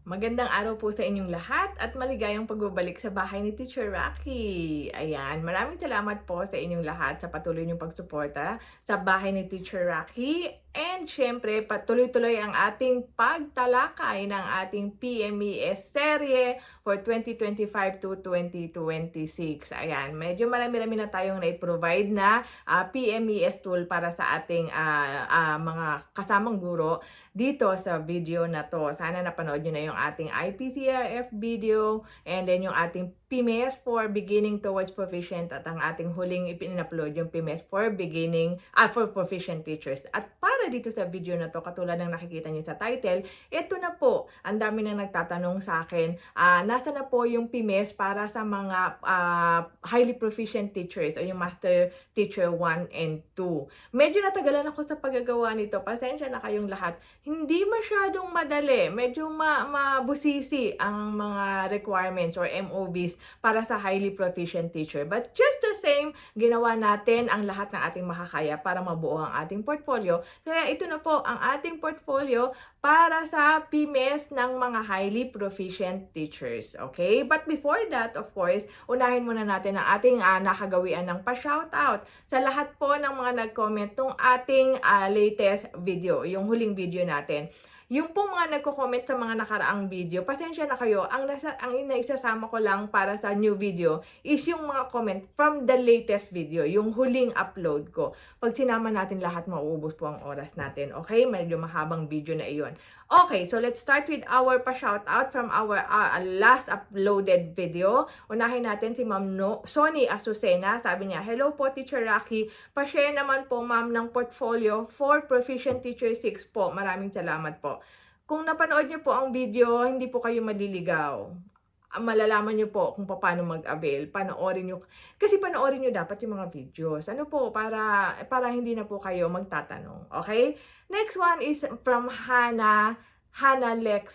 Magandang araw po sa inyong lahat at maligayang pagbabalik sa bahay ni Teacher Rocky. Ayan, maraming salamat po sa inyong lahat sa patuloy niyong pagsuporta sa bahay ni Teacher Rocky. And syempre, patuloy-tuloy ang ating pagtalakay ng ating PMES serye for 2025 to 2026. Ayan, medyo marami-rami na tayong na-provide na PMES tool para sa ating mga kasamang guro dito sa video na to. Sana napanood nyo na yung ating IPCRF video and then yung ating PMES for Beginning Towards Proficient at ang ating huling ipin-upload yung PMES for for Proficient Teachers. At para dito sa video na to, katulad ng nakikita nyo sa title, ito na po, ang dami nang nagtatanong sa akin, nasa na po yung PMES para sa mga highly proficient teachers o yung Master Teacher 1 and 2. Medyo natagalan ako sa paggagawa nito. Pasensya na kayong lahat. Hindi masyadong madali. Medyo mabusisi ang mga requirements or MOBs para sa highly proficient teacher. But just the same, ginawa natin ang lahat ng ating makakaya para mabuo ang ating portfolio. Kaya ito na po ang ating portfolio para sa PMES ng mga highly proficient teachers. Okay? But before that, of course, unahin muna natin ang ating nakagawian ng pa-shoutout sa lahat po ng mga nag-comment nung ating latest video, yung huling video natin. Yung po mga nagko-comment sa mga nakaraang video, pasensya na kayo, ang naisasama ko lang para sa new video is yung mga comment from the latest video, yung huling upload ko. Pag sinama natin lahat, mauubos po ang oras natin. Okay? Medyo mahabang video na iyon. Okay, so let's start with our pa-shoutout from our last uploaded video. Unahin natin si Ma'am Sonny Azucena. Sabi niya, hello po Teacher Rocky. Pa-share naman po ma'am ng portfolio for Proficient Teacher 6 po. Maraming salamat po. Kung napanood niyo po ang video, hindi po kayo maliligaw. Malalaman niyo po kung paano mag-avail. Panoorin niyo. Kasi panoorin niyo dapat yung mga videos. Ano po, para hindi na po kayo magtatanong. Okay? Next one is from Hana Lex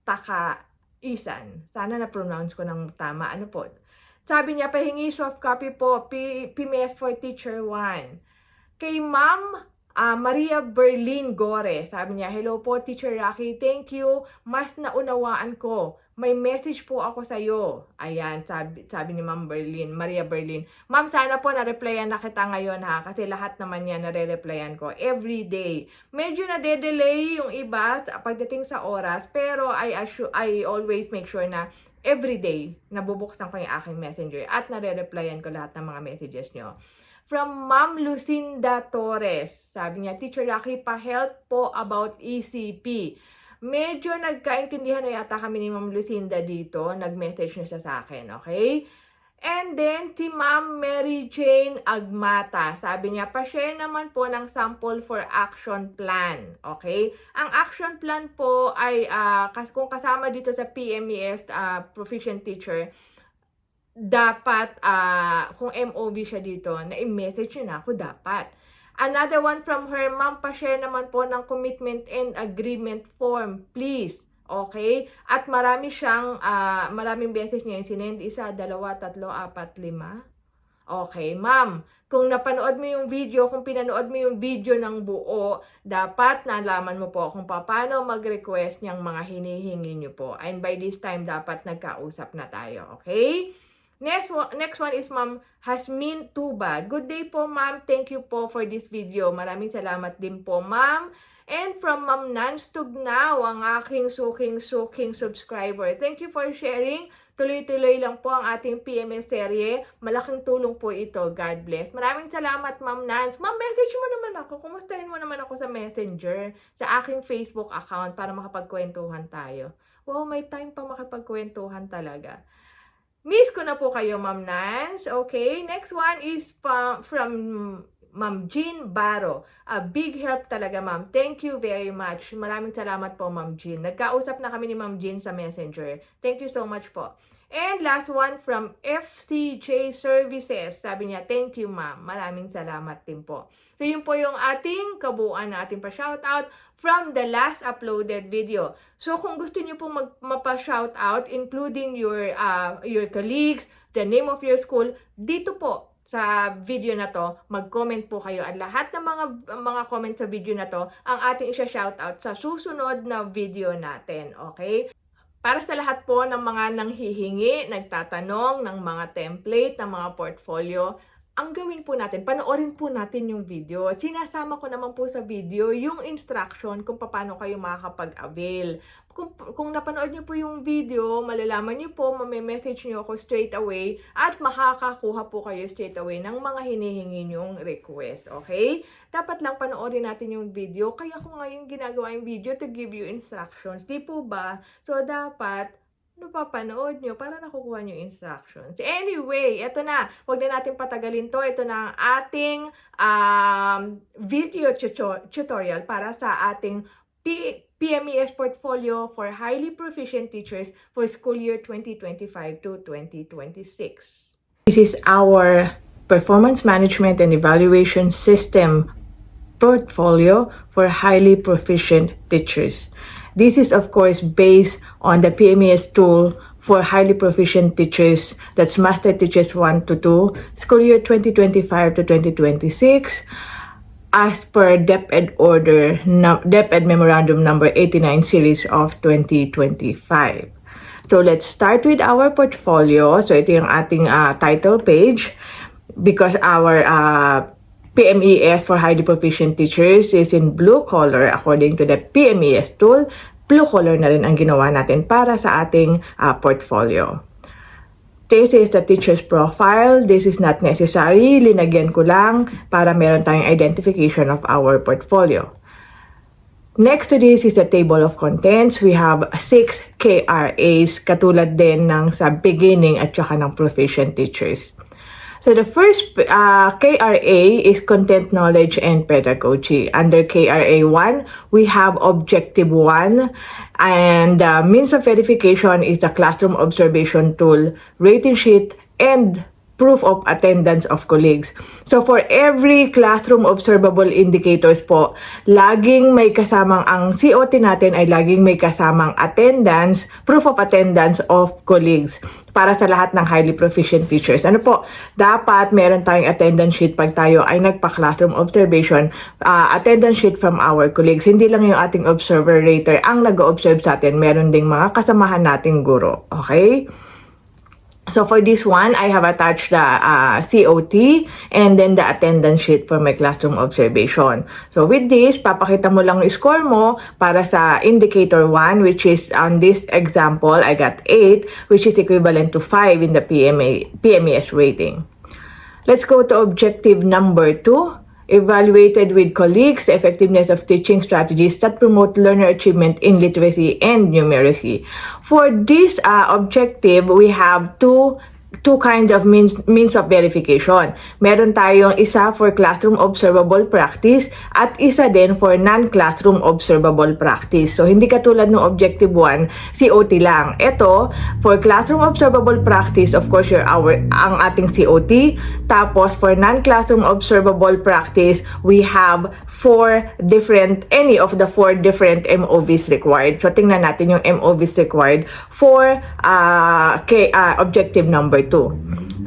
Takaisan. Sana na-pronounce ko ng tama. Ano po? Sabi niya, pahingi soft copy po, PMES for Teacher 1. Kay Ma'am Maria Berlin Gore. Sabi niya, hello po Teacher Rocky, thank you. Mas naunawaan ko. May message po ako sa iyo. Ayan, sabi ni Ma'am Berlin, Maria Berlin. Ma'am, sana po na-replyan na kita ngayon ha, kasi lahat naman yan nare-replyan ko every day. Medyo na-delay yung iba pagdating sa oras, pero I always make sure na every day nabubuksan ko yung aking messenger at nare-replyan ko lahat ng mga messages nyo. From Ma'am Lucinda Torres, sabi niya, Teacher Rocky, pa-help po about ECP. Medyo nagkaintindihan na yata kami ni Ma'am Lucinda dito. Nag-message niya sa akin, okay? And then, si Ma'am Mary Jane Agmata. Sabi niya, pa-share naman po ng sample for action plan. Okay? Ang action plan po ay, kung kasama dito sa PMES Proficient Teacher, dapat, kung MOB siya dito, na-message na ako dapat. Another one from her, ma'am, pa-share naman po ng commitment and agreement form, please. Okay? At marami siyang, maraming beses niya yung sinend, 1, 2, 3, 4, 5. Okay, ma'am, kung napanood mo yung video, kung pinanood mo yung video ng buo, dapat nalaman mo po kung paano mag-request niyang mga hinihingi niyo po. And by this time, dapat nagkausap na tayo. Okay? Next one is Ma'am Hasmin Tuba. Good day po, ma'am. Thank you po for this video. Maraming salamat din po, ma'am. And from Ma'am Nance Tugnaw, ang aking suking subscriber. Thank you for sharing. Tuloy-tuloy lang po ang ating PMS serye. Malaking tulong po ito. God bless. Maraming salamat, Ma'am Nance. Ma'am, message mo naman ako. Kumustahin mo naman ako sa Messenger, sa aking Facebook account para makapagkwentuhan tayo. Wow, may time pa makapagkwentuhan talaga. Miss ko na po kayo, Ma'am Nance. Okay, next one is from Ma'am Jean Baro. A big help talaga, ma'am. Thank you very much. Maraming salamat po, Ma'am Jean. Nagkausap na kami ni Ma'am Jean sa Messenger. Thank you so much po. And last one from FCJ Services. Sabi niya, thank you, ma'am. Maraming salamat din po. So, yun po yung ating kabuuan na ating pa-shoutout from the last uploaded video. So, kung gusto niyo pong mapa-shoutout, including your colleagues, the name of your school, dito po sa video na to, mag-comment po kayo. At lahat ng mga comment sa video na to, ang ating isa-shoutout sa susunod na video natin. Okay? Para sa lahat po ng mga nanghihingi, nagtatanong ng mga template, ng mga portfolio, ang gawin po natin, panoorin po natin yung video. At sinasama ko naman po sa video yung instruction kung paano kayo makakapag-avail. Kung napanood niyo po yung video, malalaman niyo po, message niyo ako straight away at makakakuha po kayo straight away ng mga hinihingi niyong request. Okay? Dapat lang panoorin natin yung video. Kaya ko ngayon ginagawa yung video to give you instructions. Di po ba? So, dapat napapanood nyo para nakukuha nyo instructions. Anyway, ito na. Huwag na natin patagalin to. Ito na ang ating video tutorial para sa ating PMES portfolio for highly proficient teachers for school year 2025 to 2026. This is our performance management and evaluation system portfolio for highly proficient teachers. This is, of course, based on the PMES tool for highly proficient teachers. That's Master Teachers 1 to 2, school year 2025 to 2026, as per DepEd order, DepEd Memorandum number 89 series of 2025. So let's start with our portfolio. So ito yung ating title page because our PMES for highly proficient teachers is in blue color according to the PMES tool. Blue color na rin ang ginawa natin para sa ating portfolio. This is the teacher's profile. This is not necessary. Linagyan ko lang para meron tayong identification of our portfolio. Next to this is the table of contents. We have 6 KRAs katulad din ng sa beginning at saka ng proficient teachers. So the first KRA is Content Knowledge and Pedagogy. Under KRA 1, we have Objective 1, and means of verification is the classroom observation tool, rating sheet, and proof of attendance of colleagues. So for every classroom observable indicators po, laging may kasamang, ang COT natin ay laging may kasamang attendance, proof of attendance of colleagues para sa lahat ng highly proficient teachers. Ano po, dapat meron tayong attendance sheet pag tayo ay nagpa-classroom observation, attendance sheet from our colleagues. Hindi lang yung ating observer rater ang nag-observe sa atin, meron ding mga kasamahan nating guro. Okay? So for this one, I have attached the COT and then the attendance sheet for my classroom observation. So with this, papakita mo lang yung score mo para sa indicator 1, which is on this example, I got 8, which is equivalent to 5 in the PMES rating. Let's go to objective number 2. Evaluated with colleagues the effectiveness of teaching strategies that promote learner achievement in literacy and numeracy. For this objective, we have two kinds of means of verification. Meron tayong isa for classroom observable practice at isa din for non-classroom observable practice. So, hindi katulad ng objective 1, COT lang. Ito, for classroom observable practice, of course, ang ating COT. Tapos, for non-classroom observable practice, we have any of the 4 different MOVs required. So, tingnan natin yung MOVs required for objective number 2.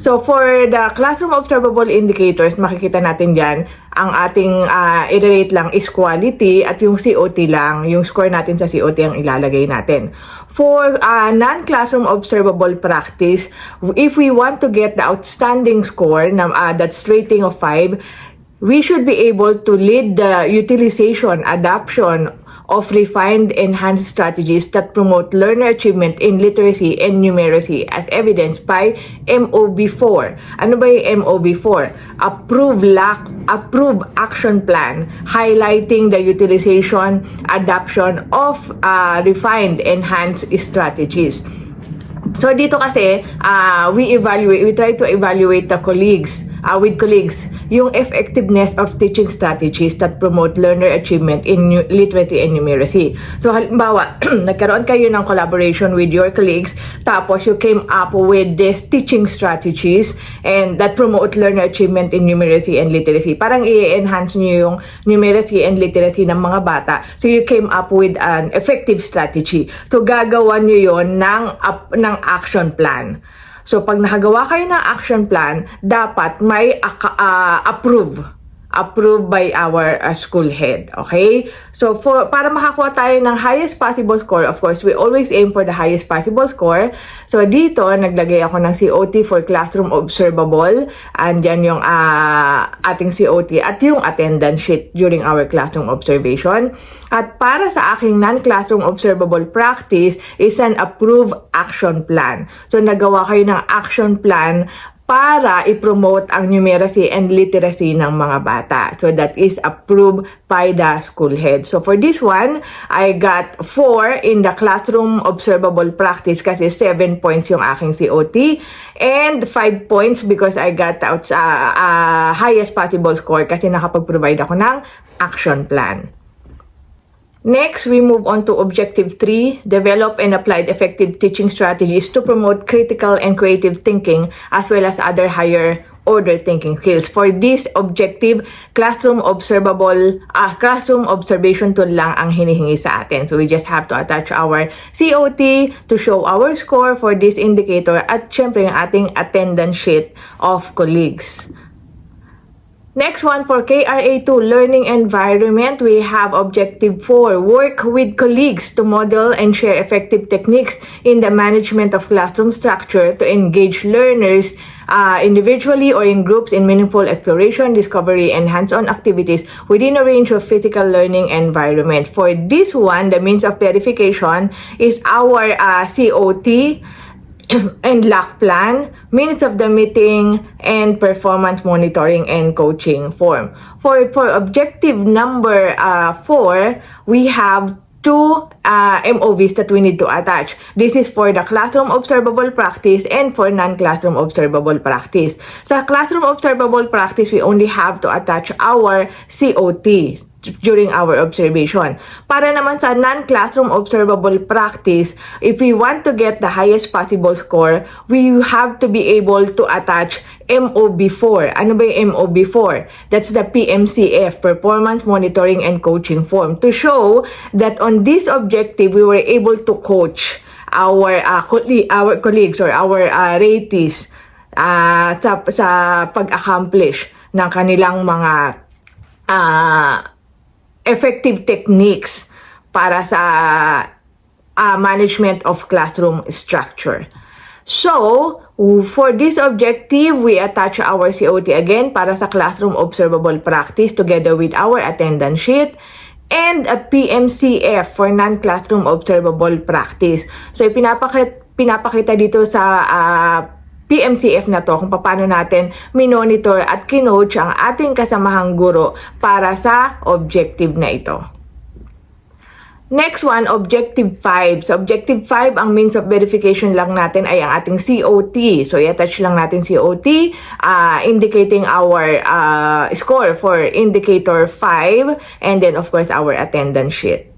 So, for the classroom observable indicators, makikita natin dyan, ang ating i-rate lang is quality at yung COT lang, yung score natin sa COT ang ilalagay natin. For non-classroom observable practice, if we want to get the outstanding score, that's rating of 5, we should be able to lead the utilization, adoption of refined, enhanced strategies that promote learner achievement in literacy and numeracy as evidenced by MOB4. Ano ba yung MOB4? Approve action plan highlighting the utilization, adoption of refined, enhanced strategies. So dito kasi, we try to evaluate the colleagues, with colleagues, yung effectiveness of teaching strategies that promote learner achievement in literacy and numeracy. So halimbawa, nagkaroon kayo ng collaboration with your colleagues, tapos you came up with these teaching strategies and that promote learner achievement in numeracy and literacy. Parang i-enhance nyo yung numeracy and literacy ng mga bata. So you came up with an effective strategy. So gagawa nyo yon ng action plan. So, pag nakagawa kayo ng action plan, dapat may approve approved by our school head. Okay? So, para makakuha tayo ng highest possible score, of course, we always aim for the highest possible score. So, dito, naglagay ako ng COT for classroom observable. Andyan yung ating COT at yung attendance sheet during our classroom observation. At para sa aking non-classroom observable practice is an approved action plan. So, nagawa kayo ng action plan para i-promote ang numeracy and literacy ng mga bata. So that is approved by the school head. So for this one, I got 4 in the classroom observable practice kasi 7 points yung aking COT and 5 points because I got highest possible score kasi nakapag-provide ako ng action plan. Next, we move on to Objective 3, develop and applied effective teaching strategies to promote critical and creative thinking as well as other higher order thinking skills. For this objective, classroom observation tool lang ang hinihingi sa atin. So we just have to attach our COT to show our score for this indicator at syempre yung ating attendance sheet of colleagues. Next one, for KRA2 learning environment, we have Objective 4, work with colleagues to model and share effective techniques in the management of classroom structure to engage learners individually or in groups in meaningful exploration, discovery, and hands-on activities within a range of physical learning environments. For this one, the means of verification is our COT and lock plan, minutes of the meeting, and performance monitoring and coaching form. For objective number 4, we have 2 MOVs that we need to attach. This is for the classroom observable practice and for non-classroom observable practice. Sa classroom observable practice, we only have to attach our COT during our observation. Para naman sa non-classroom observable practice, if we want to get the highest possible score, we have to be able to attach MOB4. Ano ba yung MOB4? That's the PMCF, Performance Monitoring and Coaching Form, to show that on this objective, we were able to coach our colleagues or our ratees sa pag-accomplish ng kanilang mga effective techniques para sa management of classroom structure. So, for this objective, we attach our COT again para sa classroom observable practice together with our attendance sheet and a PMCF for non-classroom observable practice. So, pinapakita dito sa PMCF na to kung paano natin minonitor at kinoach ang ating kasamahang guro para sa objective na ito. Next one, Objective 5. So, Objective 5, ang means of verification lang natin ay ang ating COT. So, i-attach lang natin COT, indicating our score for indicator 5, and then, of course, our attendance sheet.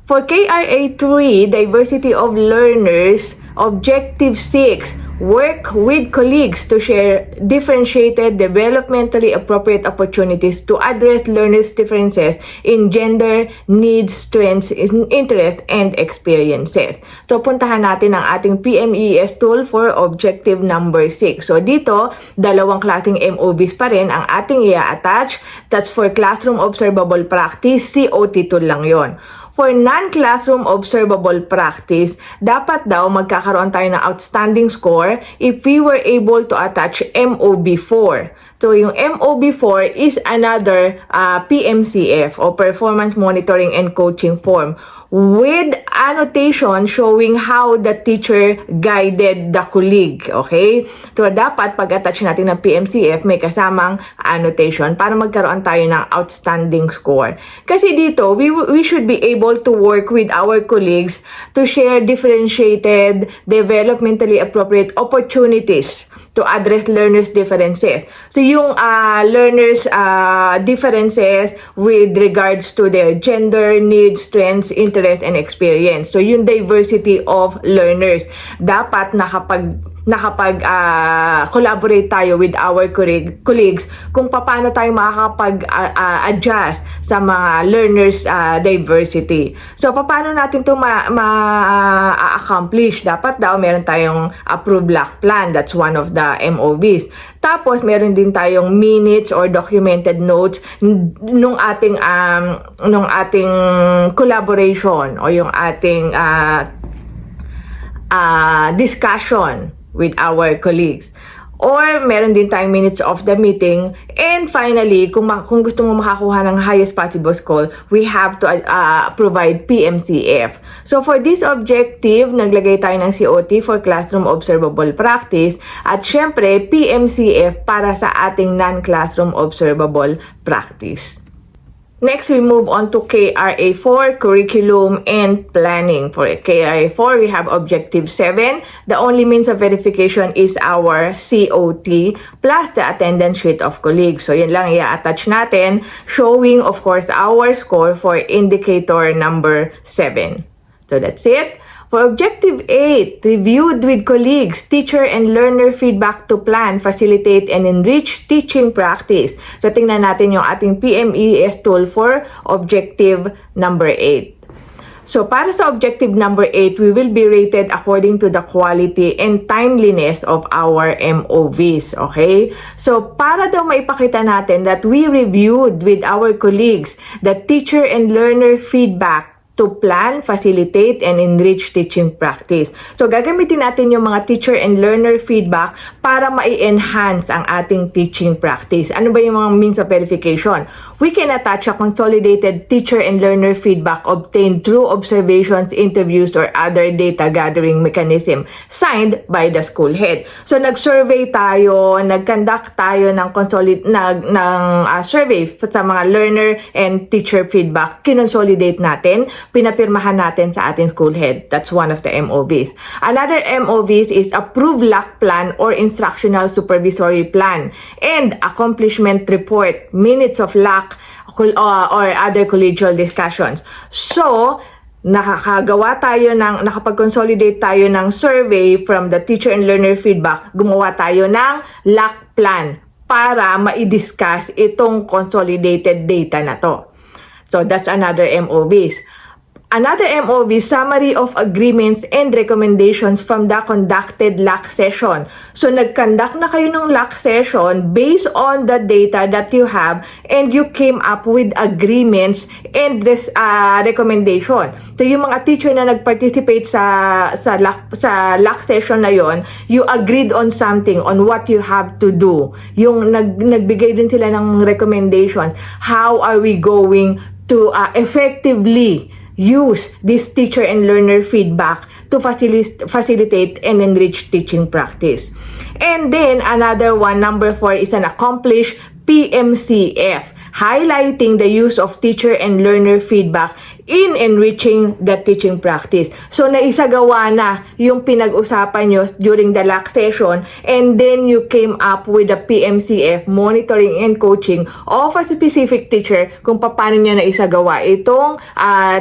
For KRA 3, Diversity of Learners, Objective 6, work with colleagues to share differentiated, developmentally appropriate opportunities to address learners' differences in gender, needs, strengths, interests, and experiences. So, puntahan natin ang ating PMES tool for objective number 6. So, dito, dalawang klaseng MOVs pa rin ang ating i-attach. That's for classroom observable practice, COT tool lang yon. For non-classroom observable practice, dapat daw magkakaroon tayo ng outstanding score if we were able to attach MOB4. So, yung MOB4 is another PMCF o Performance Monitoring and Coaching Form with annotation showing how the teacher guided the colleague. Okay? So, dapat pag-attach natin ng PMCF, may kasamang annotation para magkaroon tayo ng outstanding score. Kasi dito, we should be able to work with our colleagues to share differentiated, developmentally appropriate opportunities to address learners' differences. So, yung learners' differences with regards to their gender, needs, strengths, interests, and experience. So, yung diversity of learners. Dapat nakapag-collaborate tayo with our colleagues kung paano tayo makakapag-adjust sa mga learners' diversity. So, paano natin ito ma-accomplish. Dapat daw meron tayong approved LAC plan. That's one of the MOVs. Tapos meron din tayong minutes or documented notes nung ating collaboration o yung ating discussion with our colleagues. Or meron din tayong minutes of the meeting. And finally, kung gusto mo makakuha ng highest possible score, we have to provide PMCF. So for this objective, naglagay tayo ng COT for Classroom Observable Practice at syempre PMCF para sa ating non-classroom observable practice. Next, we move on to KRA4, Curriculum and Planning. For KRA4, we have Objective 7. The only means of verification is our COT plus the attendance sheet of colleagues. So, yun lang i-attach natin, showing, of course, our score for indicator number 7. So, that's it. For Objective 8, reviewed with colleagues, teacher and learner feedback to plan, facilitate, and enrich teaching practice. So, tingnan natin yung ating PMES tool for Objective number 8. So, para sa Objective number 8, we will be rated according to the quality and timeliness of our MOVs, okay? So, para daw maipakita natin that we reviewed with our colleagues the teacher and learner feedback to plan, facilitate, and enrich teaching practice. So, gagamitin natin yung mga teacher and learner feedback para ma-enhance ang ating teaching practice. Ano ba yung mga means of verification? We can attach a consolidated teacher and learner feedback obtained through observations, interviews, or other data gathering mechanism signed by the school head. So, nag-survey tayo, nag-conduct tayo ng survey sa mga learner and teacher feedback. Kinonsolidate natin, pinapirmahan natin sa ating school head. That's one of the MOVs. Another MOVs is approved LAC plan or instructional supervisory plan and accomplishment report, minutes of LAC or other collegial discussions. So, nakapag-consolidate tayo ng survey from the teacher and learner feedback, gumawa tayo ng LAC plan para ma-discuss itong consolidated data na to. So, that's another MOVs. Another MOV, summary of agreements and recommendations from the conducted LAC session. So, nag-conduct na kayo ng LAC session based on the data that you have and you came up with agreements and this recommendation. So, yung mga teacher na nag-participate sa LAC session na yon, you agreed on something, on what you have to do. Yung nagbigay din sila ng recommendations. How are we going to effectively use this teacher and learner feedback to facilitate and enrich teaching practice. And then another one, number 4, is an accomplished PMCF, highlighting the use of teacher and learner feedback in enriching the teaching practice. So, naisagawa na yung pinag-usapan nyo during the LAC session and then you came up with a PMCF, monitoring and coaching of a specific teacher kung paano nyo naisagawa itong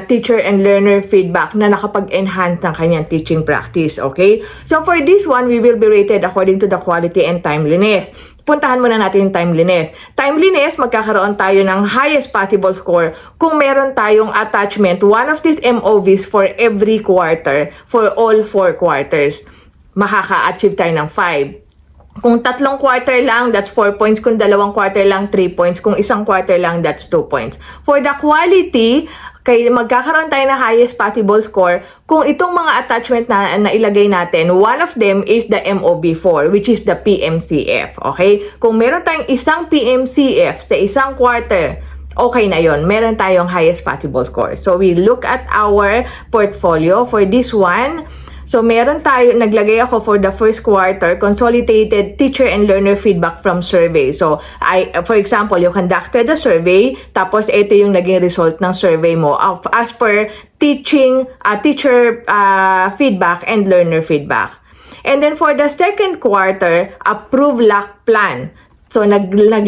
teacher and learner feedback na nakapag-enhance ng kanyang teaching practice. Okay? So, for this one, we will be rated according to the quality and timeliness. Puntahan muna natin yung timeliness. Timeliness, magkakaroon tayo ng highest possible score kung meron tayong attachment, one of these MOVs for every quarter, for all 4 quarters. Makaka-achieve tayo ng 5. Kung 3 quarter lang, that's 4 points. Kung 2 quarter lang, 3 points. Kung 1 quarter lang, that's 2 points. For the quality, magkakaroon tayo ng highest possible score kung itong mga attachment na ilagay natin, one of them is the MOB4, which is the PMCF. Okay? Kung meron tayong isang PMCF sa isang quarter, okay na yon, meron tayong highest possible score. So, we look at our portfolio for this one. So, meron tayo, naglagay ako for the first quarter, consolidated teacher and learner feedback from survey. So, for example, you conducted a survey, tapos ito yung naging result ng survey mo as per teacher feedback and learner feedback. And then for the second quarter, approved LAC plan. So naggawa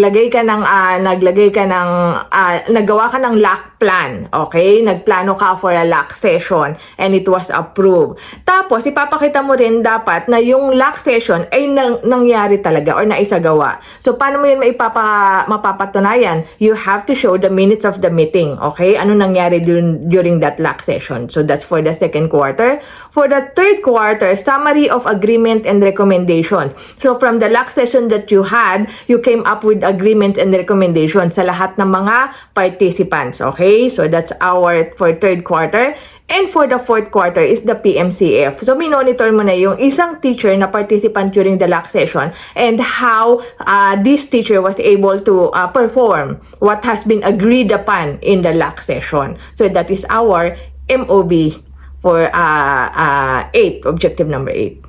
ka ng lock plan, okay? Nagplano ka for a lock session and it was approved. Tapos ipapakita mo rin dapat na yung lock session ay nangyari talaga or naisagawa. So paano mo yun mapapatunayan? You have to show the minutes of the meeting, okay? Ano nangyari during that lock session? So that's for the second quarter. For the third quarter, summary of agreement and recommendations. So from the lock session that you had, you came up with agreement and recommendation sa lahat ng mga participants. Okay? So that's our for third quarter. And for the fourth quarter is the PMCF. So minonitor mo na yung isang teacher na participant during the lock session and how this teacher was able to perform what has been agreed upon in the lock session. So that is our MOB for 8, objective number 8.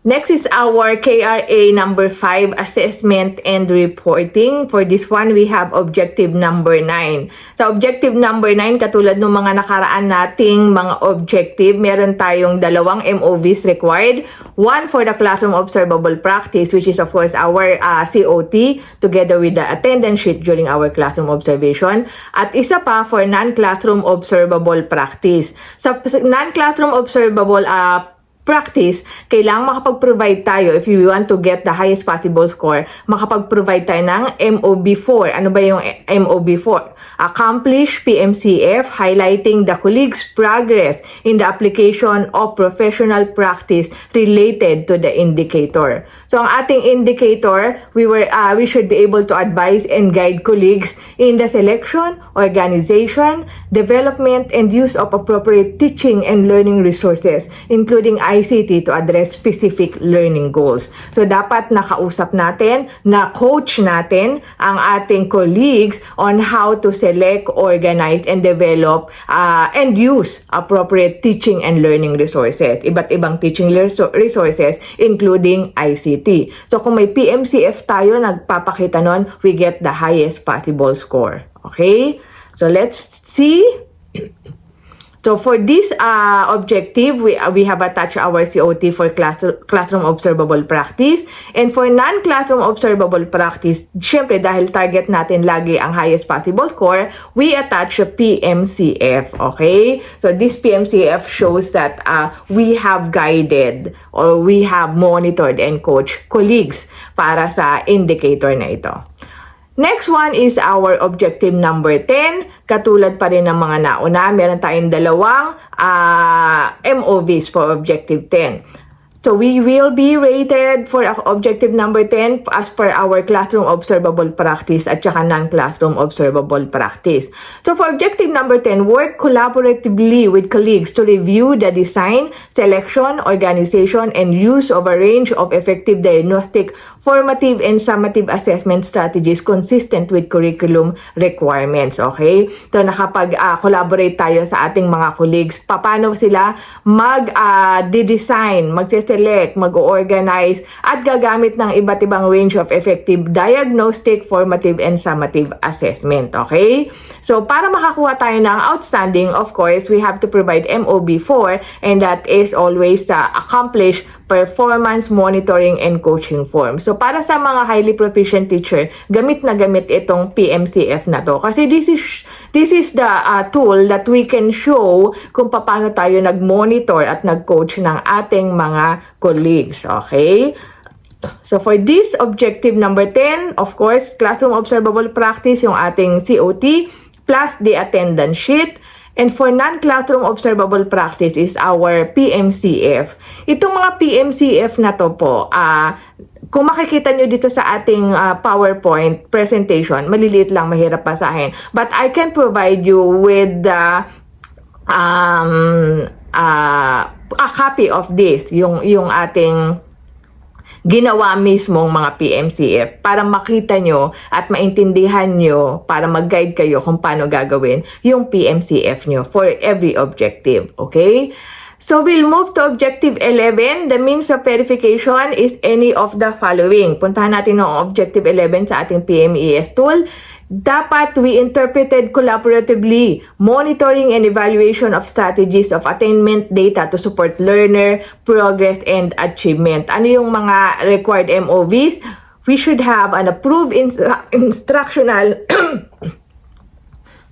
Next is our KRA number 5, assessment and reporting. For this one, we have objective number 9. Sa objective number 9, katulad ng mga nakaraan nating mga objective, meron tayong dalawang MOVs required. One for the classroom observable practice, which is of course our COT, together with the attendance sheet during our classroom observation. At isa pa for non-classroom observable practice. Sa non-classroom observable practice, kailangang makapag-provide tayo, if you want to get the highest possible score, makapag-provide tayo ng MOB4. Ano ba yung MOB4? Accomplish PMCF, highlighting the colleagues' progress in the application of professional practice related to the indicator. So ang ating indicator, we should be able to advise and guide colleagues in the selection, organization, development, and use of appropriate teaching and learning resources, including ICT to address specific learning goals. So dapat nakausap natin, na-coach natin ang ating colleagues on how to select, organize, and develop and use appropriate teaching and learning resources. Iba't ibang teaching resources, including ICT. So kung may PMCF tayo, nagpapakita nun, we get the highest possible score. Okay? So let's see. So for this objective, we have attached our COT for classroom observable practice. And for non-classroom observable practice, syempre dahil target natin lagi ang highest possible score, we attach a PMCF. Okay? So this PMCF shows that we have guided or we have monitored and coached colleagues para sa indicator na ito. Next one is our objective number 10. Katulad pa rin ng mga nauna, meron tayong dalawang MOVs for objective 10. So we will be rated for objective number 10 as per our classroom observable practice at saka non-classroom observable practice. So for objective number 10, work collaboratively with colleagues to review the design, selection, organization, and use of a range of effective diagnostic, formative, and summative assessment strategies consistent with curriculum requirements. Okay? So nakapag-collaborate tayo sa ating mga colleagues. Paano sila mag-design, mag-select, mag-organize, at gagamit ng iba't ibang range of effective diagnostic, formative, and summative assessment. Okay? So para makakuha tayo ng outstanding, of course, we have to provide MOB4, and that is always accomplish performance monitoring and coaching form. So para sa mga highly proficient teacher, gamit na gamit itong PMCF na to. Kasi this is the tool that we can show kung paano tayo nag-monitor at nag-coach ng ating mga colleagues. Okay? So for this objective number 10, of course, classroom observable practice, yung ating COT, plus the attendance sheet. And for non-classroom observable practice is our PMCF. Itong mga PMCF na to po, kung makikita nyo dito sa ating PowerPoint presentation, maliliit lang, mahirap basahin. But I can provide you with a copy of this, yung ating ginawa mismong mga PMCF para makita nyo at maintindihan nyo para mag-guide kayo kung paano gagawin yung PMCF nyo for every objective. Okay? So we'll move to objective 11. The means of verification is any of the following. Puntahan natin ang objective 11 sa ating PMES tool. Dapat we interpreted collaboratively monitoring and evaluation of strategies of attainment data to support learner progress and achievement. Ano yung mga required MOVs? we should have an approved instructional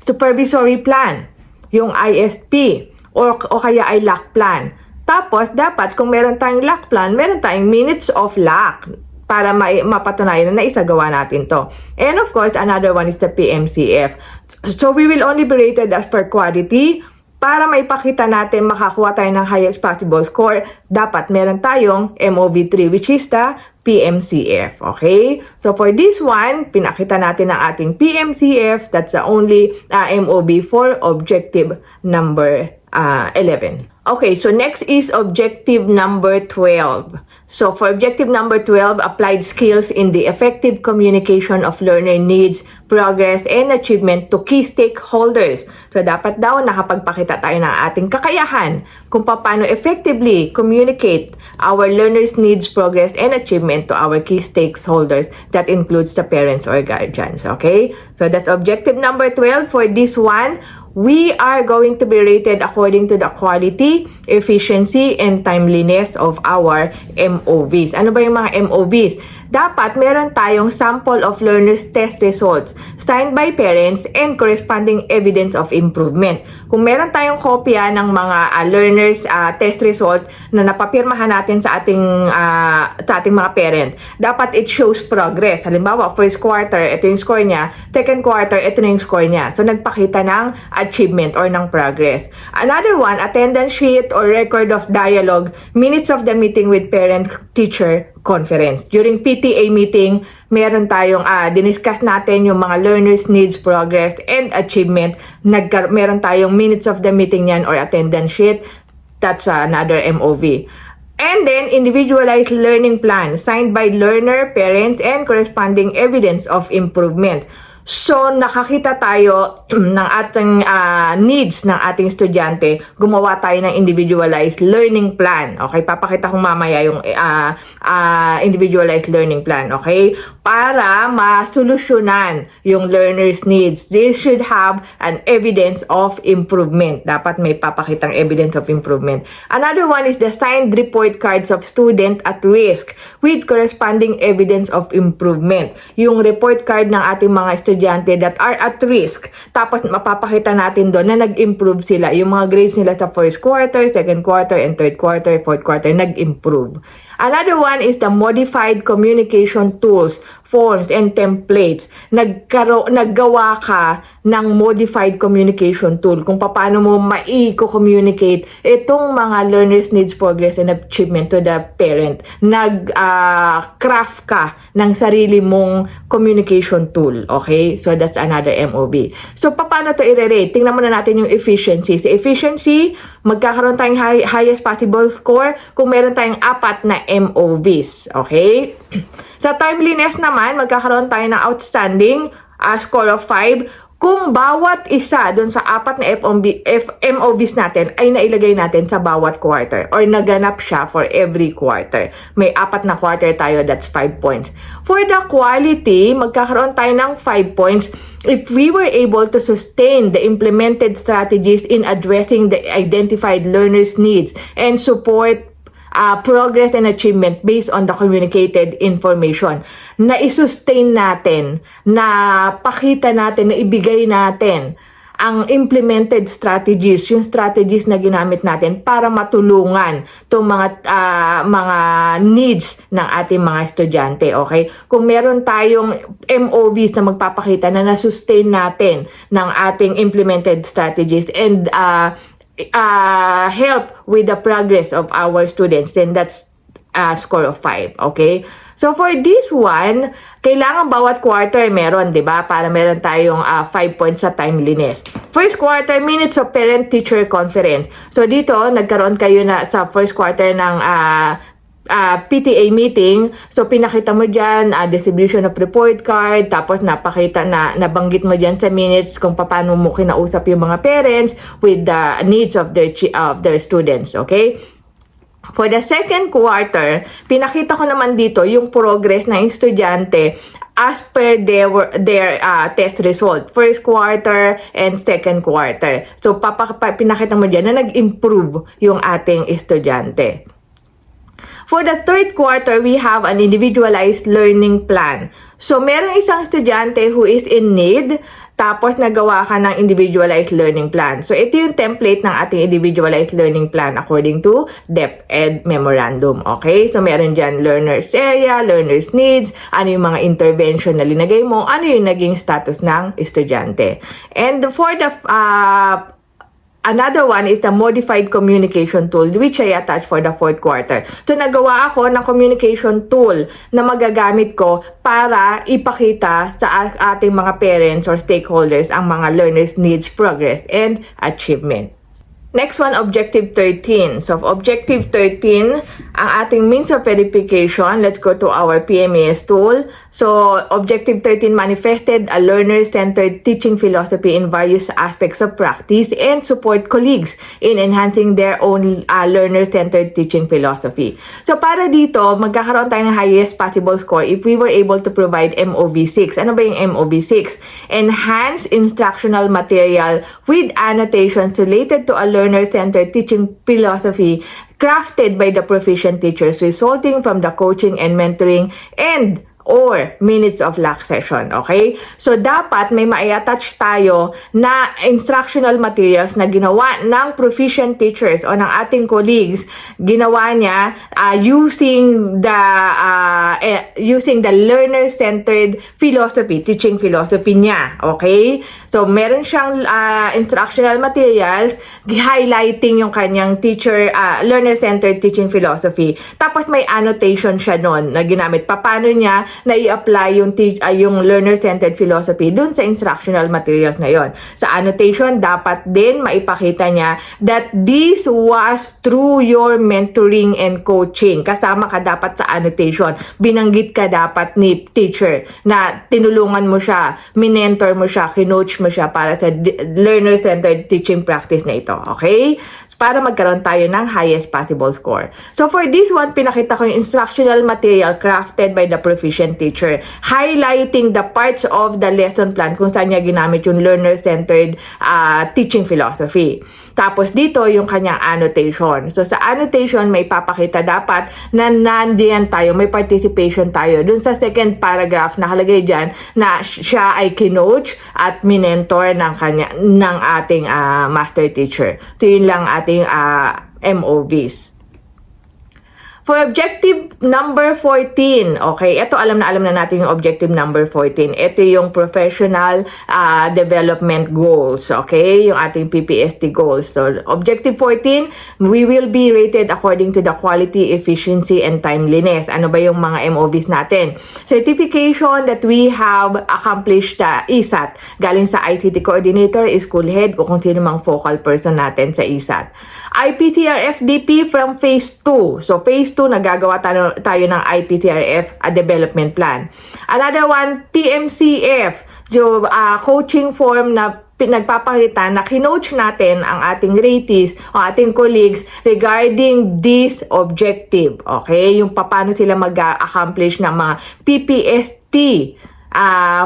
supervisory plan, yung ISP, o kaya ay LAC plan. Tapos, dapat kung meron tayong LAC plan, meron tayong minutes of LAC para mapatunayan na naisagawa natin to. And of course, another one is the PMCF. So, we will only be rated as per quality. Para maipakita natin makakuha tayo ng highest possible score, dapat meron tayong MOV3, which is the PMCF. Okay? So, for this one, pinakita natin ang ating PMCF. That's the only MOV for objective number 11. Okay, so next is objective number 12. So for objective number 12, applied skills in the effective communication of learner needs, progress, and achievement to key stakeholders. So dapat daw nakapagpakita tayo ng ating kakayahan kung paano effectively communicate our learners' needs, progress, and achievement to our key stakeholders. That includes the parents or guardians. Okay? So that's objective number 12. For this one, we are going to be rated according to the quality, efficiency, and timeliness of our MOVs. Ano ba yung mga MOVs? Dapat meron tayong sample of learners' test results signed by parents and corresponding evidence of improvement. Kung meron tayong kopya ng mga learners' test result na napapirmahan natin sa ating mga parent, dapat it shows progress. Halimbawa, first quarter, ito yung score niya. Second quarter, ito na yung score niya. So, nagpakita ng achievement or ng progress. Another one, attendance sheet or record of dialogue, minutes of the meeting with parent-teacher conference. During PTA meeting, meron tayong diniscuss natin yung mga learners' needs, progress, and achievement. Meron tayong minutes of the meeting yan or attendance sheet. That's another MOV. And then, individualized learning plan signed by learner, parents, and corresponding evidence of improvement. So, nakakita tayo ng ating needs ng ating estudyante, gumawa tayo ng individualized learning plan. Okay, papakita ko mamaya yung individualized learning plan. Okay, para masolusyonan yung learner's needs. This should have an evidence of improvement. Dapat may papakitang evidence of improvement. Another one is the signed report cards of student at risk with corresponding evidence of improvement. Yung report card ng ating mga estudyante that are at risk. Tapos mapapakita natin doon na nag-improve sila. Yung mga grades nila sa first quarter, second quarter, and third quarter, fourth quarter, nag-improve. Another one is the modified communication tools, forms, and templates. Naggawa ka ng modified communication tool kung paano mo mai-communicate itong mga learners' needs, progress, and achievement to the parent. Nag-craft ka ng sarili mong communication tool. Okay? So, that's another MOB. So, paano to i-rate? Tingnan muna natin yung efficiency. Sa efficiency, magkakaroon tayong highest possible score kung meron tayong 4 na MOVs. Okay? Sa timeliness naman, magkakaroon tayo ng outstanding score of 5 kung bawat isa dun sa 4 na MOVs natin ay nailagay natin sa bawat quarter or naganap siya for every quarter. May 4 na quarter tayo, that's 5 points. For the quality, magkakaroon tayo ng 5 points if we were able to sustain the implemented strategies in addressing the identified learners' needs and support progress and achievement based on the communicated information. Na i-sustain natin, na pakita natin, na ibigay natin ang implemented strategies, yung strategies na ginamit natin para matulungan itong mga needs ng ating mga estudyante. Okay? Kung meron tayong MOVs na magpapakita na na-sustain natin ng ating implemented strategies and help with the progress of our students, then that's a score of 5. Okay? So for this one, kailangan bawat quarter meron, di ba? Para meron tayong 5 points sa timeliness. First quarter, minutes of parent-teacher conference. So dito, nagkaroon kayo na sa first quarter ng PTA meeting. So, pinakita mo dyan, distribution of report card, tapos nabanggit mo dyan sa minutes kung paano mo kinausap yung mga parents with the needs of their students. Okay? For the second quarter, pinakita ko naman dito yung progress ng estudyante as per their test result. First quarter and second quarter. So, pinakita mo dyan na nag-improve yung ating estudyante. For the third quarter, we have an individualized learning plan. So, meron isang estudyante who is in need, tapos nagawa ka ng individualized learning plan. So, ito yung template ng ating individualized learning plan according to DepEd Memorandum. Okay? So, meron dyan learner's area, learner's needs, ano yung mga intervention na linagay mo, ano yung naging status ng estudyante. And for the another one is the modified communication tool which I attached for the fourth quarter. So, nagawa ako ng communication tool na magagamit ko para ipakita sa ating mga parents or stakeholders ang mga learners' needs, progress, and achievement. Next one, Objective 13. So, Objective 13, ang ating means of verification, let's go to our PMES tool. So, Objective 13 manifested a learner-centered teaching philosophy in various aspects of practice and support colleagues in enhancing their own learner-centered teaching philosophy. So, para dito, magkakaroon tayo ng highest possible score if we were able to provide MOV6. Ano ba yung MOV6? Enhanced instructional material with annotations related to a learner-centered teaching philosophy crafted by the proficient teachers resulting from the coaching and mentoring and or minutes of LAC session, okay? So, dapat may mai-attach tayo na instructional materials na ginawa ng proficient teachers o ng ating colleagues, ginawa niya using the learner-centered philosophy, teaching philosophy niya, okay? So, meron siyang instructional materials highlighting yung kanyang learner-centered teaching philosophy. Tapos, may annotation siya nun na ginamit. Paano niya na i-apply yung learner-centered philosophy dun sa instructional materials na yon. Sa annotation, dapat din maipakita niya that this was through your mentoring and coaching. Kasama ka dapat sa annotation. Binanggit ka dapat ni teacher na tinulungan mo siya, minentor mo siya, kinoach mo siya para sa learner-centered teaching practice na ito. Okay? Para magkaroon tayo ng highest possible score. So for this one, pinakita ko yung instructional material crafted by the proficient teacher, highlighting the parts of the lesson plan kung saan niya ginamit yung learner-centered teaching philosophy. Tapos dito yung kanyang annotation. So sa annotation, may papakita dapat na nandiyan tayo, may participation tayo. Dun sa second paragraph, nakalagay dyan na siya ay kinoach at minentor ng ating master teacher. So yun lang ating MOVs. For objective number 14, okay, ito alam na natin yung objective number 14. Ito yung professional development goals, okay, yung ating PPST goals. So, objective 14, we will be rated according to the quality, efficiency, and timeliness. Ano ba yung mga MOVs natin? Certification that we have accomplished ESAT. Galing sa ICT coordinator, school head, o kung sino mang focal person natin sa ESAT. IPCRF-DP from Phase 2. So, Phase 2, nagagawa tayo ng IPCRF development plan. Another one, TMCF, yung coaching form na nagpapakita na kinoach natin ang ating ratees o ating colleagues regarding this objective. Okay? Yung paano sila mag-accomplish ng mga PPST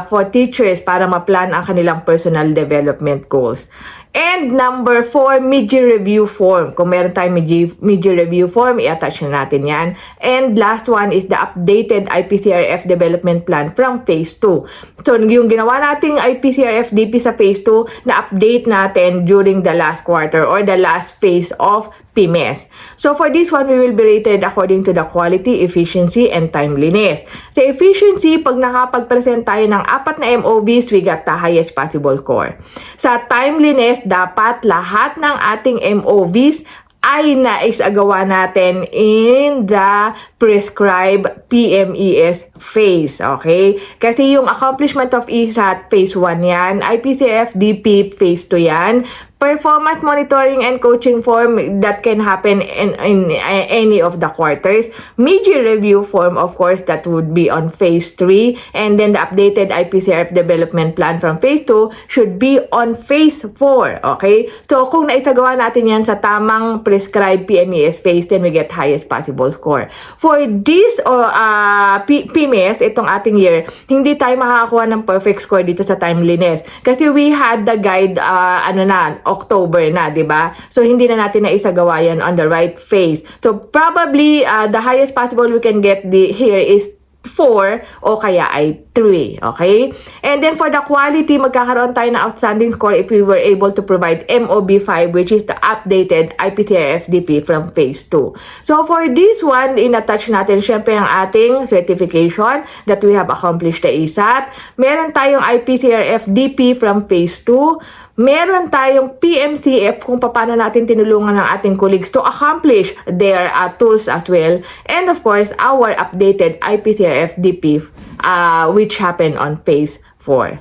for teachers para ma-plan ang kanilang personal development goals. And number 4, mid-year review form. Kung meron tayong mid-year review form, i-attach na natin yan. And last one is the updated IPCRF development plan from Phase 2. So, yung ginawa nating IPCRF DP sa Phase 2, na-update natin during the last quarter or the last phase of PMES. So, for this one, we will be rated according to the quality, efficiency, and timeliness. Sa efficiency, pag nakapag-present tayo ng 4 na MOVs, we got the highest possible score. Sa timeliness, dapat lahat ng ating MOVs ay naisagawa natin in the prescribed PMES phase, okay? Kasi yung accomplishment of ESAT phase 1 yan, IPCRF DP phase 2 yan, performance monitoring and coaching form that can happen in any of the quarters. Mid-year review form, of course, that would be on phase 3. And then the updated IPCRF development plan from phase 2 should be on phase 4. Okay? So, kung naisagawa natin yan sa tamang prescribed PMES phase, then we get highest possible score. For this PMES, itong ating year, hindi tayo makakakuha ng perfect score dito sa timeliness. Kasi we had the guide, October na, di ba? So, hindi na natin na isagawa yan on the right phase. So, probably, the highest possible we can get here is 4 o kaya ay 3. Okay? And then for the quality, magkakaroon tayo ng outstanding score if we were able to provide MOB5, which is the updated IPCR FDP from phase 2. So for this one, in-attach natin syempre ang ating certification that we have accomplished the ESAT. Meron tayong IPCR FDP from phase 2. Meron tayong PMCF kung paano natin tinulungan ng ating colleagues to accomplish their tools as well. And of course, our updated IPCR FDP which happened on phase 4.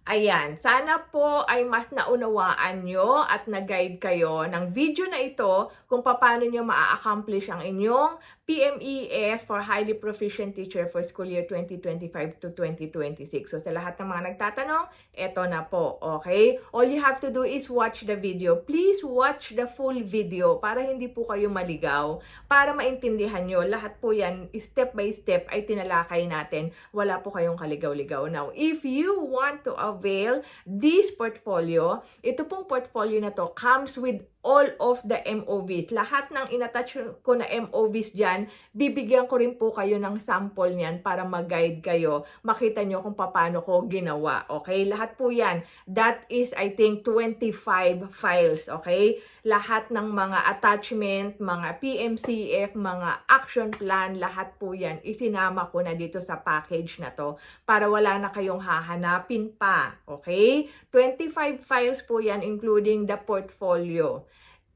Ayan, sana po ay mas naunawaan nyo at nag-guide kayo ng video na ito kung paano nyo maa-accomplish ang inyong PMES for Highly Proficient Teacher for School Year 2025 to 2026. So sa lahat ng mga nagtatanong, eto na po, okay? All you have to do is watch the video. Please watch the full video para hindi po kayo maligaw, para maintindihan nyo. Lahat po yan, step by step ay tinalakay natin. Wala po kayong kaligaw-ligaw. Now, if you want to avail this portfolio, ito pong portfolio na to comes with all of the MOVs. Lahat ng inattach ko na MOVs dyan, bibigyan ko rin po kayo ng sample niyan para mag-guide kayo. Makita nyo kung paano ko ginawa. Okay? Lahat po yan. That is, I think, 25 files. Okay? Lahat ng mga attachment, mga PMCF, mga action plan, lahat po yan. Isinama ko na dito sa package na to para wala na kayong hahanapin pa. Okay? 25 files po yan including the portfolio.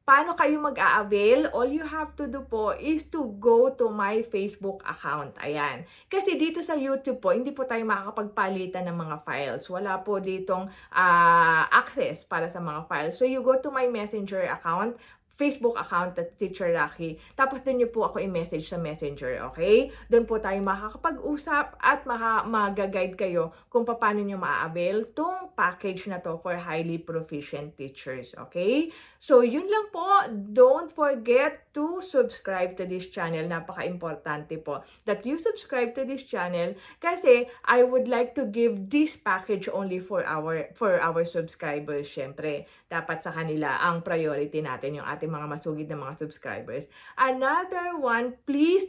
Paano kayo mag-a-avail? All you have to do po is to go to my Facebook account. Ayan. Kasi dito sa YouTube po, hindi po tayo makakapagpalitan ng mga files. Wala po ditong access para sa mga files. So you go to my Messenger account, Facebook account at Teacher Rocky. Tapos doon niyo po ako i-message sa Messenger, okay? Doon po tayo makakapag-usap at mag-guide kayo kung paano niyo maa-avail tong package na to for highly proficient teachers, okay? So, yun lang po. Don't forget to subscribe to this channel. Napaka-importante po that you subscribe to this channel kasi I would like to give this package only for our subscribers, syempre. Dapat sa kanila ang priority natin, yung ating mga masugid na mga subscribers. Another one, please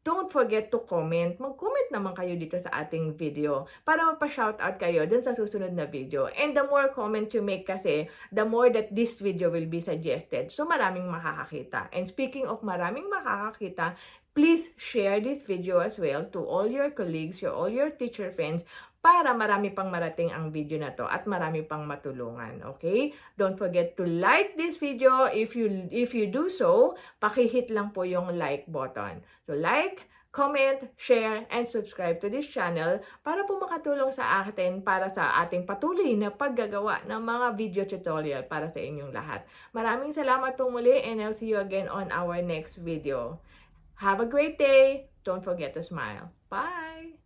don't forget to comment. Mag-comment naman kayo dito sa ating video para mapa-shoutout kayo dun sa susunod na video. And the more comment you make kasi, the more that this video will be suggested. So maraming makakakita. And speaking of maraming makakakita, please share this video as well to all your colleagues, all your teacher friends, para marami pang marating ang video na to at marami pang matulungan, okay? Don't forget to like this video. If you do so, paki-hit lang po yung like button. So like, comment, share, and subscribe to this channel para po makatulong sa atin para sa ating patuloy na paggagawa ng mga video tutorial para sa inyong lahat. Maraming salamat po muli and I'll see you again on our next video. Have a great day. Don't forget to smile. Bye!